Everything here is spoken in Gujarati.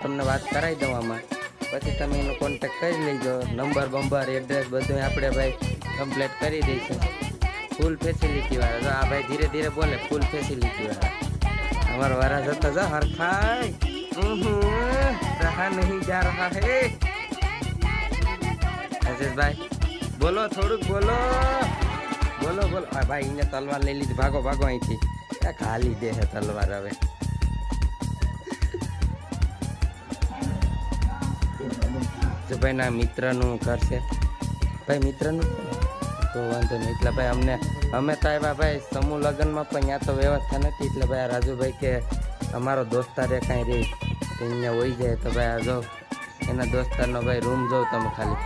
તમને વાત કરાવી દઉં આમાં, પછી તમે એનો કોન્ટેક્ટ કરી લેજો. નંબર બંબર એડ્રેસ બધું આપણે ભાઈ કમ્પ્લીટ કરી દઈશું. ફૂલ ફેસિલિટી વાળા. જો આ ભાઈ ધીરે ધીરે બોલે, ફૂલ ફેસિલિટી વાળા. અમારો વારા જતો જો હરખાય રહા નહીં જા રહા હે. ભાઈ બોલો, થોડુંક બોલો બોલો બોલો. હા ભાઈ એને તલવાર લઈ લીધી, ભાગો ભાગો અહીંથી. ખાલી દે હે તલવાર હવે. જો ભાઈ ના મિત્રનું ઘર છે ભાઈ, મિત્રનું તો વાંધો નહીં. એટલે ભાઈ અમે તો આવ્યા ભાઈ સમૂહ લગ્નમાં, પણ ત્યાં તો વ્યવસ્થા નથી. એટલે ભાઈ રાજુભાઈ કે અમારો દોસ્તાર એ કાંઈ રહી તો અહીંયા હોઈ જાય. તો ભાઈ આ જો એના દોસ્તારનો ભાઈ રૂમ જોઉં તમે ખાલી.